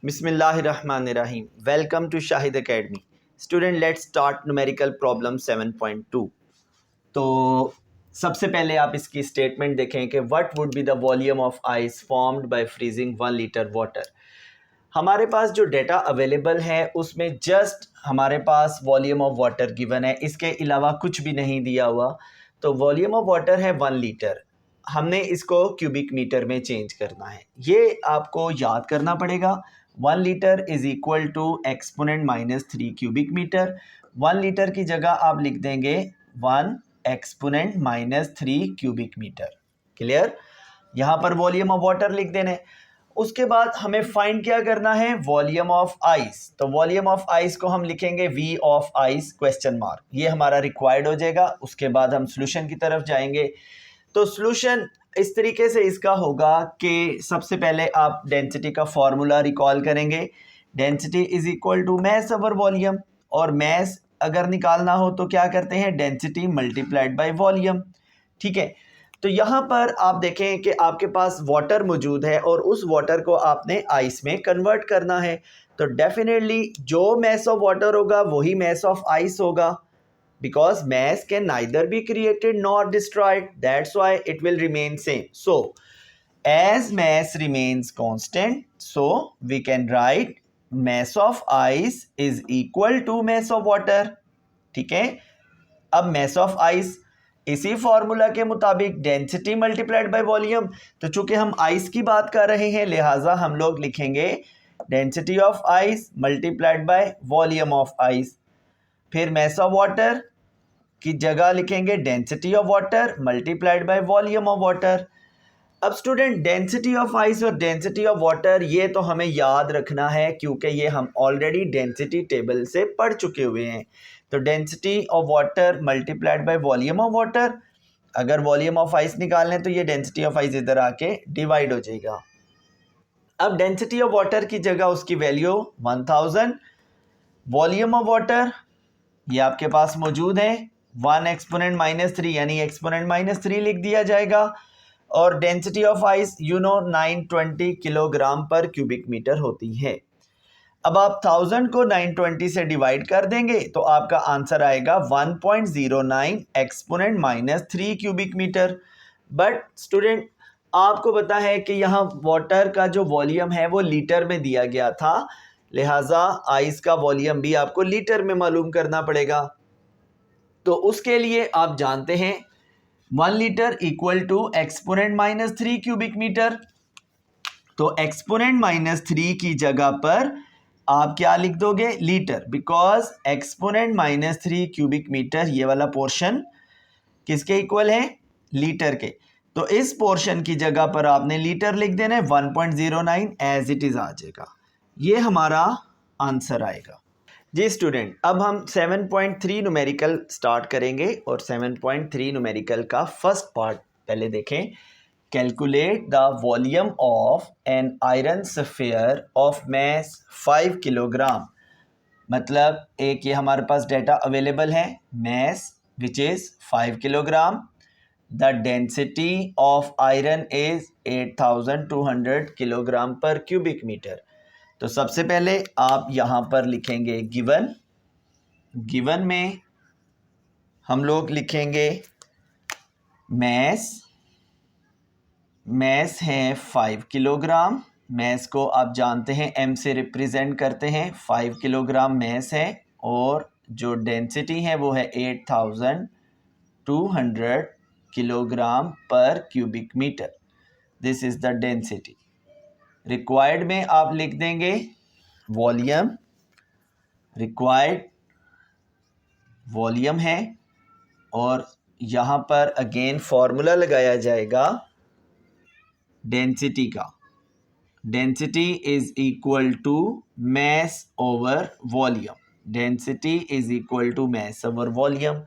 बिस्मिल्लाहिर्रहमानिर्रहीम। Welcome to Shahid academy. Student, let's start numerical problem 7.2। तो सबसे पहले आप इसकी स्टेटमेंट देखें कि what would be the volume of ice formed by freezing 1 litre water. हमारे पास जो डेटा अवेलेबल है उसमें जस्ट हमारे पास वॉल्यूम ऑफ वाटर गिवन है, इसके अलावा कुछ भी नहीं दिया हुआ। तो वॉल्यूम ऑफ वाटर है 1 लीटर, हमने इसको क्यूबिक मीटर में चेंज करना है। ये आपको याद करना पड़ेगा। 1 litre is equal to exponent -3 cubic metre. 1 litre की जगह आप लिख देंगे 1 एक्सपोनेंट -3 क्यूबिक मीटर। क्लियर? यहाँ पर वॉल्यूम ऑफ वाटर लिख देने। उसके बाद हमें फाइंड क्या करना है? Volume of ice. तो वॉल्यूम ऑफ आइस को हम लिखेंगे V of ice question mark. ये हमारा रिक्वायर्ड हो जाएगा। उसके बाद हम सॉल्यूशन की तरफ जाएंगे। तो सॉल्यूशन इस तरीके से इसका होगा कि सबसे पहले आप डेंसिटी का फॉर्मूला रिकॉल करेंगे। Density is equal to mass over volume, और मैस अगर निकालना हो तो क्या करते हैं? Density multiplied by volume. ठीक है, तो यहाँ पर आप देखें कि आपके पास वाटर मौजूद है और उस वाटर को आपने आइस में कन्वर्ट करना है। तो डेफिनेटली जो मैस ऑफ वाटर होगा वही मैस ऑफ आइस होगा, because mass can neither be created nor destroyed, that's why it will remain same. So as mass remains constant, so we can write mass of ice is equal to mass of water. ठीक है, अब mass of ice इसी formula के मुताबिक density multiplied by volume. तो चूंकि हम ice की बात कर रहे हैं लिहाजा हम लोग लिखेंगे density of ice multiplied by volume of ice. फिर मैस ऑफ वाटर की जगह लिखेंगे density of water multiplied by volume of water. अब स्टूडेंट, डेंसिटी ऑफ आइस और डेंसिटी ऑफ वाटर ये तो हमें याद रखना है क्योंकि ये हम ऑलरेडी डेंसिटी टेबल से पढ़ चुके हुए हैं। तो density of water multiplied by volume of water, अगर वॉल्यूम ऑफ आइस निकाल लें तो ये डेंसिटी ऑफ आइस इधर आके डिवाइड हो जाएगा। अब डेंसिटी ऑफ वाटर की जगह उसकी वैल्यू 1000, वॉल्यूम ऑफ वाटर ये आपके पास मौजूद है 1 एक्सपोनेंट -3 यानी एक्सपोनेंट -3 लिख दिया जाएगा। और density of ice 920 kilogram per cubic metre होती है। अब आप 1000 को 920 से डिवाइड कर देंगे तो आपका आंसर आएगा 1.09 exponent -3 cubic metre. But student, आपको पता है कि यहाँ वाटर का जो वॉल्यूम है वो लीटर में दिया गया था, लिहाजा आइस का वॉल्यूम भी आपको लीटर में मालूम करना पड़ेगा। तो उसके लिए आप जानते हैं 1 litre equal to exponent -3 cubic metre. तो एक्सपोनेंट -3 की जगह पर आप क्या लिख दोगे? Litre, because exponent -3 cubic metre ये वाला पोर्शन किसके इक्वल है? लीटर के। तो इस पोर्शन की जगह पर आपने लीटर लिख देना है, 1.09 एज इट इज आ जाएगा। ये हमारा आंसर आएगा। जी स्टूडेंट, अब हम 7.3 न्यूमेरिकल स्टार्ट करेंगे और 7.3 न्यूमेरिकल का फर्स्ट पार्ट पहले देखें। Calculate the volume of an iron sphere of mass 5 kilogram. मतलब एक ये हमारे पास डेटा अवेलेबल है, mass which is 5 kilogram. The density of iron is 8200 kilogram per cubic metre. तो सबसे पहले आप यहाँ पर लिखेंगे गिवन। गिवन में हम लोग लिखेंगे मैस। मैस है 5 किलोग्राम। मैस को आप जानते हैं एम से रिप्रेजेंट करते हैं। 5 किलोग्राम मैस है और जो डेंसिटी है वो है 8200 kilogram per cubic metre. This is the density. Required में आप लिख देंगे वॉल्यूम। रिक्वायर्ड वॉल्यूम है और यहाँ पर अगेन फॉर्मूला लगाया जाएगा डेंसिटी का। Density is equal to mass over volume. Density is equal to mass over volume.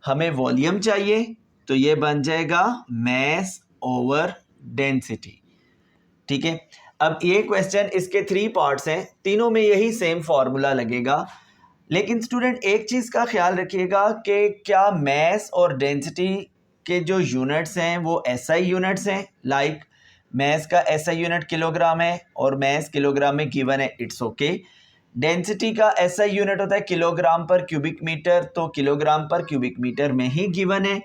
हमें वॉल्यूम चाहिए तो ये बन जाएगा मैस ओवर डेंसिटी। ठीक है, अब ये क्वेश्चन इसके 3 पार्ट्स हैं, तीनों में यही सेम फॉर्मूला लगेगा। लेकिन स्टूडेंट एक चीज़ का ख्याल रखिएगा कि क्या मैस और डेंसिटी के जो यूनिट्स हैं वो एसआई यूनिट्स हैं। लाइक मैस का एसआई यूनिट किलोग्राम है और मैस किलोग्राम में गिवन है, इट्स ओके। डेंसिटी का एसआई यूनिट होता है किलोग्राम पर क्यूबिक मीटर, तो किलोग्राम पर क्यूबिक मीटर में ही गिवन है।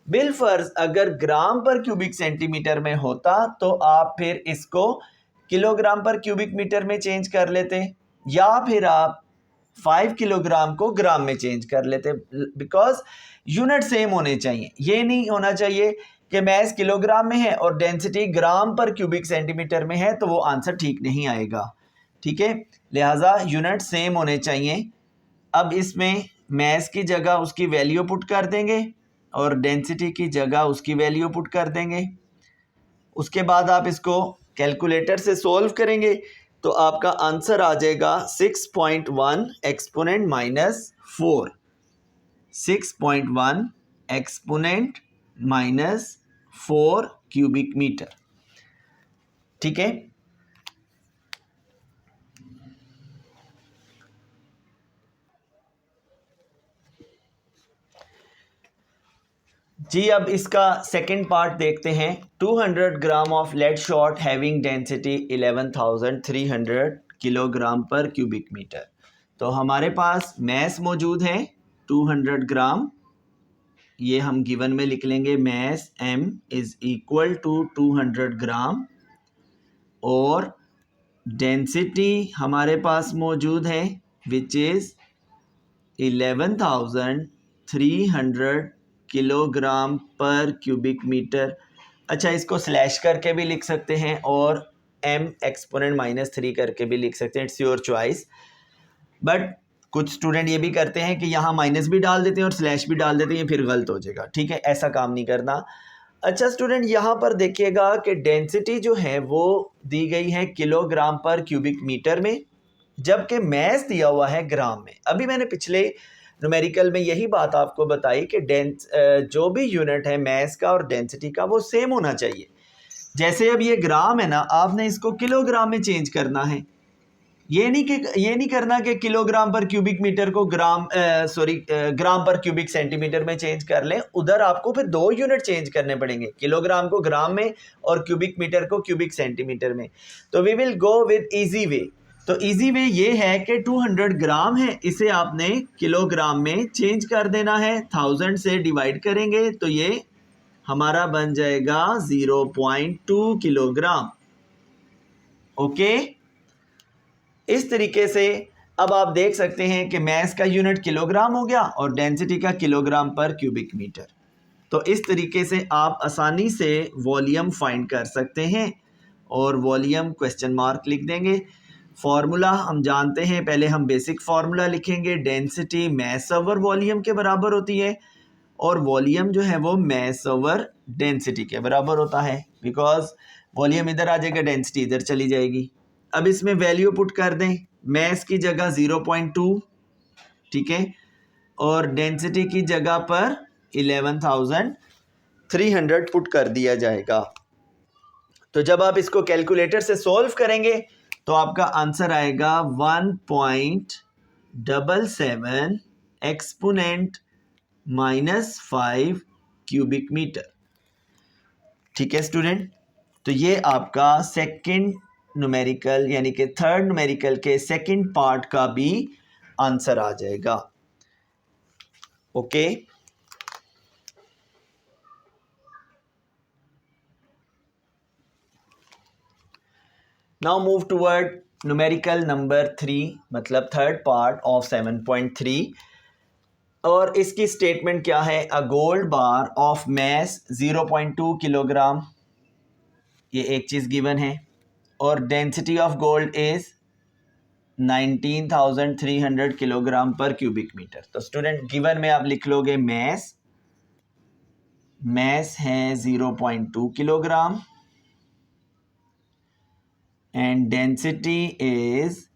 बिलफर्ज अगर ग्राम पर क्यूबिक सेंटीमीटर में होता तो आप फिर इसको किलोग्राम पर क्यूबिक मीटर में चेंज कर लेते, या फिर आप 5 किलोग्राम को ग्राम में चेंज कर लेते, बिकॉज यूनिट सेम होने चाहिए। ये नहीं होना चाहिए कि मैस किलोग्राम में है और डेंसिटी ग्राम पर क्यूबिक सेंटीमीटर में है, तो वो आंसर ठीक नहीं आएगा, ठीक है। लिहाजा यूनिट सेम होने चाहिए। अब इसमें मैस की जगह उसकी वैल्यू पुट कर देंगे और डेंसिटी की जगह उसकी वैल्यू पुट कर देंगे। उसके बाद आप इसको कैलकुलेटर से सॉल्व करेंगे तो आपका आंसर आ जाएगा 6.1 एक्सपोनेंट -4, 6.1 एक्सपोनेंट -4 क्यूबिक मीटर, ठीक है। जी अब इसका सेकंड पार्ट देखते हैं। 200 gram of lead shot having density 11,300 kilogram per cubic metre. तो हमारे पास मैस मौजूद है 200 ग्राम, ये हम गिवन में लिख लेंगे, mass m is equal to 200 gram, और डेंसिटी हमारे पास मौजूद है which is 11,300 kilogram per cubic metre. अच्छा, इसको स्लैश करके भी लिख सकते हैं और m एक्सपोनेंट -3 करके भी लिख सकते हैं, इट्स योर चॉइस। बट कुछ स्टूडेंट ये भी करते हैं कि यहाँ माइनस भी डाल देते हैं और स्लैश भी डाल देते हैं, फिर गलत हो जाएगा, ठीक है, ऐसा काम नहीं करना। अच्छा स्टूडेंट, यहाँ पर देखिएगा कि डेंसिटी जो है वो दी गई है किलोग्राम पर क्यूबिक मीटर में, जबकि मैस दिया हुआ है ग्राम में। अभी मैंने पिछले न्यूमेरिकल में यही बात आपको बताई कि जो भी यूनिट है मैस का और डेंसिटी का वो सेम होना चाहिए। जैसे अब ये ग्राम है ना, आपने इसको किलोग्राम में चेंज करना है। ये नहीं करना कि किलोग्राम पर क्यूबिक मीटर को ग्राम पर क्यूबिक सेंटीमीटर में चेंज कर लें। उधर आपको फिर 2 यूनिट चेंज करने पड़ेंगे, किलोग्राम को ग्राम में और क्यूबिक मीटर को क्यूबिक सेंटीमीटर में। तो we will go with easy way. तो इजी वे ये है कि 200 ग्राम है, इसे आपने किलोग्राम में चेंज कर देना है, 1000 से डिवाइड करेंगे तो ये हमारा बन जाएगा 0.2 किलोग्राम। ओके, इस तरीके से अब आप देख सकते हैं कि मैस का यूनिट किलोग्राम हो गया और डेंसिटी का किलोग्राम पर क्यूबिक मीटर। तो इस तरीके से आप आसानी से वॉल्यूम फाइंड कर सकते हैं, और वॉल्यूम क्वेश्चन मार्क लिख देंगे। फार्मूला हम जानते हैं, पहले हम बेसिक फार्मूला लिखेंगे। डेंसिटी मैस ओवर वॉल्यूम के बराबर होती है, और वॉल्यूम जो है वो मैस ओवर डेंसिटी के बराबर होता है, बिकॉज वॉल्यूम इधर आ जाएगा, डेंसिटी इधर चली जाएगी। अब इसमें वैल्यू पुट कर दें, मैस की जगह 0.2, ठीक है, और डेंसिटी की जगह पर 11,300 पुट कर दिया जाएगा। तो जब आप इसको कैलकुलेटर से सॉल्व करेंगे तो आपका आंसर आएगा 1.77 एक्सपोनेंट -5 क्यूबिक मीटर, ठीक है स्टूडेंट। तो ये आपका सेकंड न्यूमेरिकल यानी कि थर्ड न्यूमेरिकल के सेकंड पार्ट का भी आंसर आ जाएगा। Okay, now move toward numerical number 3, मतलब थर्ड पार्ट ऑफ 7.3। और इसकी स्टेटमेंट क्या है? A gold bar of mass 0.2 kilogram, ये एक चीज़ गिवन है, और density of gold is 19,300 kilogram per cubic metre. तो स्टूडेंट गिवन में आप लिख लोगे मैस है 0.2 kilogram and density is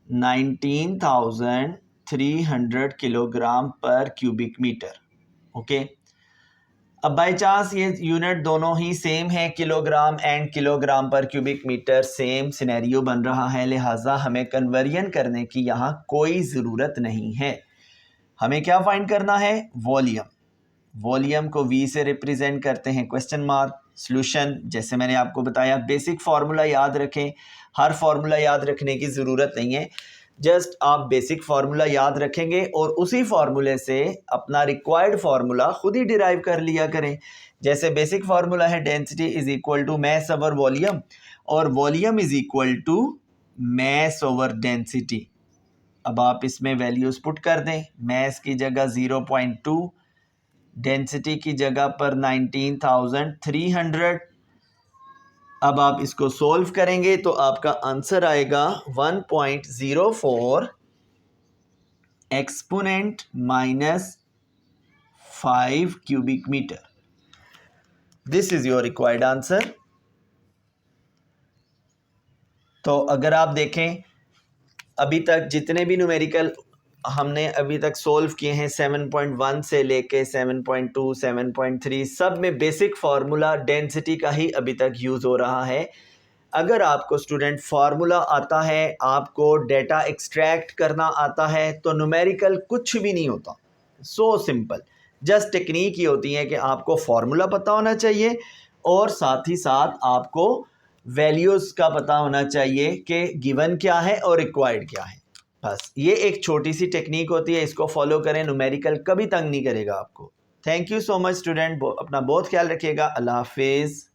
19,300 kilogram per cubic metre. Okay, अब बाय चांस ये यूनिट दोनों ही सेम है, kilogram and kilogram per cubic metre same scenario बन रहा है, लिहाजा हमें कन्वर्जन करने की यहाँ कोई ज़रूरत नहीं है। हमें क्या फाइंड करना है? वॉल्यूम। वॉल्यूम को V से रिप्रेजेंट करते हैं क्वेश्चन मार्क, सॉल्यूशन जैसे मैंने आपको बताया, बेसिक फार्मूला याद रखें, हर फार्मूला याद रखने की ज़रूरत नहीं है, जस्ट आप बेसिक फार्मूला याद रखेंगे और उसी फार्मूले से अपना रिक्वायर्ड फार्मूला खुद ही डिराइव कर लिया करें। जैसे बेसिक फार्मूला है density is equal to mass over volume, और volume is equal to mass over density. अब आप इसमें वैल्यूज पुट कर दें, मैस की जगह 0.2, डेंसिटी की जगह पर 19,300। अब आप इसको सोल्व करेंगे तो आपका आंसर आएगा 1.04 exponent -5 cubic metre. This is your required answer. तो अगर आप देखें अभी तक जितने भी न्यूमेरिकल हमने अभी तक सोल्व किए हैं 7.1 से लेके 7.2, 7.3, सब में बेसिक फार्मूला डेंसिटी का ही अभी तक यूज़ हो रहा है। अगर आपको स्टूडेंट फार्मूला आता है, आपको डेटा एक्सट्रैक्ट करना आता है, तो न्यूमेरिकल कुछ भी नहीं होता। सो सिंपल, जस्ट टेक्निक ही होती है कि आपको फार्मूला पता होना चाहिए और साथ ही साथ आपको वैल्यूज़ का पता होना चाहिए कि गिवन क्या है और रिक्वायर्ड क्या है। बस ये एक छोटी सी टेक्निक होती है, इसको फॉलो करें, न्यूमेरिकल कभी तंग नहीं करेगा आपको। Thank you so much student, अपना बहुत ख्याल रखिएगा। अल्लाह हाफिज़।